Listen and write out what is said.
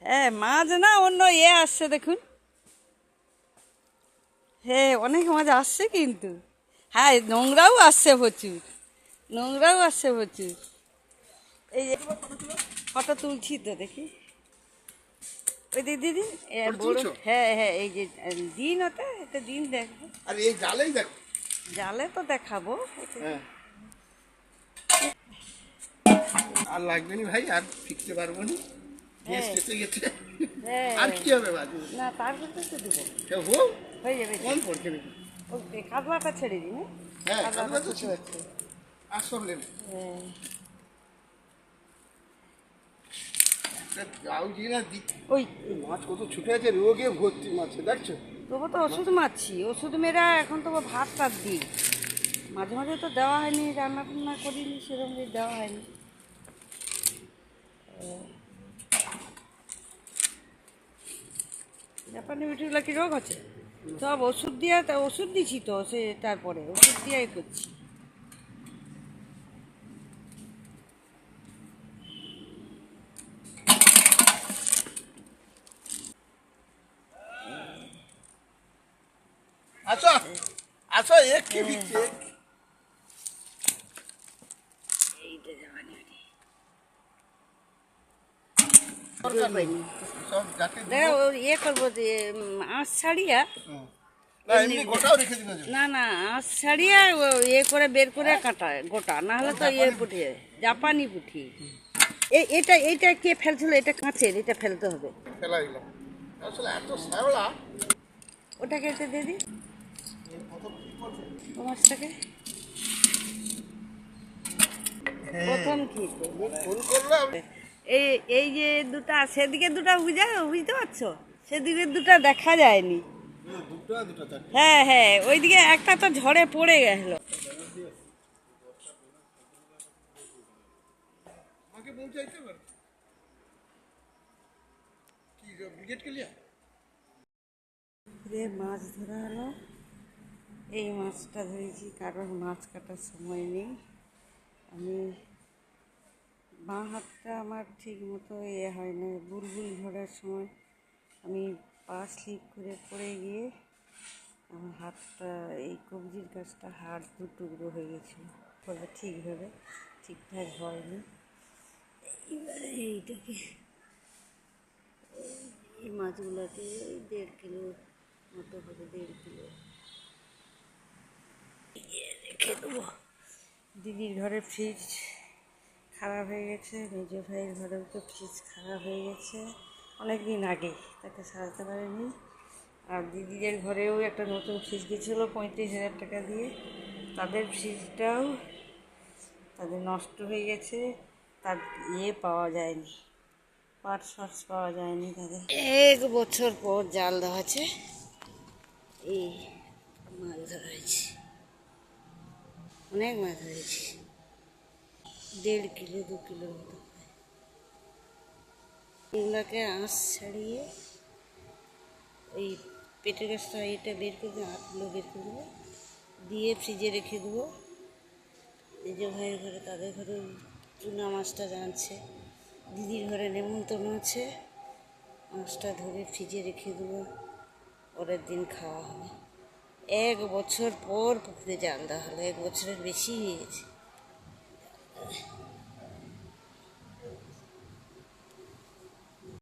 হ্যাঁ মাছ না অন্য আসছে দেখুন। হ্যাঁ অনেক মাছ আসছে কিন্তু। হ্যাঁ নোংরাও আসছে প্রচুর, নোংরাও আসছে প্রচুর। এই যে ফটো তুলছি তো দেখি, ওই দিদি বড়। হ্যাঁ হ্যাঁ এই যে দিন, ওটা এটা দিন দেখবো। আর এই জালেই দেখো, জালে তো দেখাবো। হ্যাঁ আর লাগবে না ভাই, আর ফিরতে পারবো না, গেস্ট এসে গেছে। হ্যাঁ আর কি হবে বাজু, না তারপর তো দেবো, হয়ে যাবে। কোন পড়ছে নাকি? ওকে কাতলাটা ছেড়ে দিন। হ্যাঁ কাতলাটা কাতলা তো ছোট ছিল, আছে। আর সব নেবে। হ্যাঁ গাউজি না ওই মাছ কত ছুটে আছে, রোগে ভর্তি মাছে, দেখছো? তবু তো ওষুধ মারছি, ওষুধ মেরা এখন তো ভাত টাত দিই। মাঝে মাঝে তো দেওয়া হয়নি, রান্না টান্না করিনি সেরকম দেওয়া হয়নি। জাপানি বিটিগুলো কি রোগ আছে? সব ওষুধ দিয়ে, ওষুধ দিছি তো, সে তারপরে ওষুধ দিয়েই করছি। আসো আসো, এক কি ফিরছে, এইটা জাপানি বিটি দরকার নেই সব যাকে দেখা করবো যে আঁশ ছাড়িয়া, না এমনি গোটাও রেখে দিবে। না না আঁশ ছাড়িয়া করে বের করে কাটা গোটা, না হলে তো পুঁটি, জাপানি পুঁটি। এটা এইটা কে ফেলছিল? এটা কাঁচের, এটা ফেলতে হবে। ফেলা দিলাম আসলে এত শ্যাওলা। ওটাকে এটা দিয়ে দিই, ও মাছটাকে প্রথম খেতে ফোন করলাম, এই এই যে দুটা, সেদিকে দুটা বুঝতে পারছো, সেদিকে দুটা দেখা যায়নি। দুটো দুটো হ্যাঁ হ্যাঁ ওইদিকে একটা তো ঝড়ে পড়ে গেল। আমাকে পৌঁছাইতে পারে কি ব্রিগেড ক্লিয়ার। মাছ ধরা হলো, এই মাছটা ধরেছি, কারণ মাছ কাটার সময় নেই। আমি বাঁ হাতটা আমার ঠিক মতো হয় না, বুলবুল ঝড়ের সময় আমি পা স্লিপ করে পড়ে গিয়ে আমার হাতটা, এই কবজির কাছটা হাড় দু টুকরো হয়ে গেছিলো, ফলে ঠিকঠাক হয়নি। এইবারে এইটাকে, এই মাছগুলোকে 1.5 কিলো মতো হবে, 1.5 কিলো রেখে দেবো। দিদির ঘরে ফ্রিজ খারাপ হয়ে গেছে, মেজো ভাইয়ের ঘরেও তো ফ্রিজ খারাপ হয়ে গেছে অনেক দিন আগে, তাকে সারাতে পারেনি। আর দিদিদের ঘরেও একটা নতুন ফ্রিজ গেছিলো 35,000 টাকা দিয়ে, তাদের ফ্রিজটাও তাদের নষ্ট হয়ে গেছে, তার পাওয়া যায়নি, পার্টস পাওয়া যায়নি তাদের। 1 বছর পর জাল দেওয়া আছে, এই মাছ ধরা হয়েছে, অনেক মাছ ধরেছি, 1.5 কিলো 2 কিলোর মতো। এগুলোকে আঁশ ছাড়িয়ে ওই পেটের গাছটা এটা বের করে দেবো, আঁশগুলো বের করে দেবো, দিয়ে ফ্রিজে রেখে দেবো। এই যে ভাইয়ের ঘরে, তাদের ঘরে চুনা মাছটা জানছে, দিদির ঘরে নেমন্তন্ন আছে, মাছটা ধরে ফ্রিজে রেখে দেবো, পরের দিন খাওয়া হবে। 1 বছর পর পুকুরে জাল দেওয়া হলো, 1 বছরের বেশি হয়ে গেছে।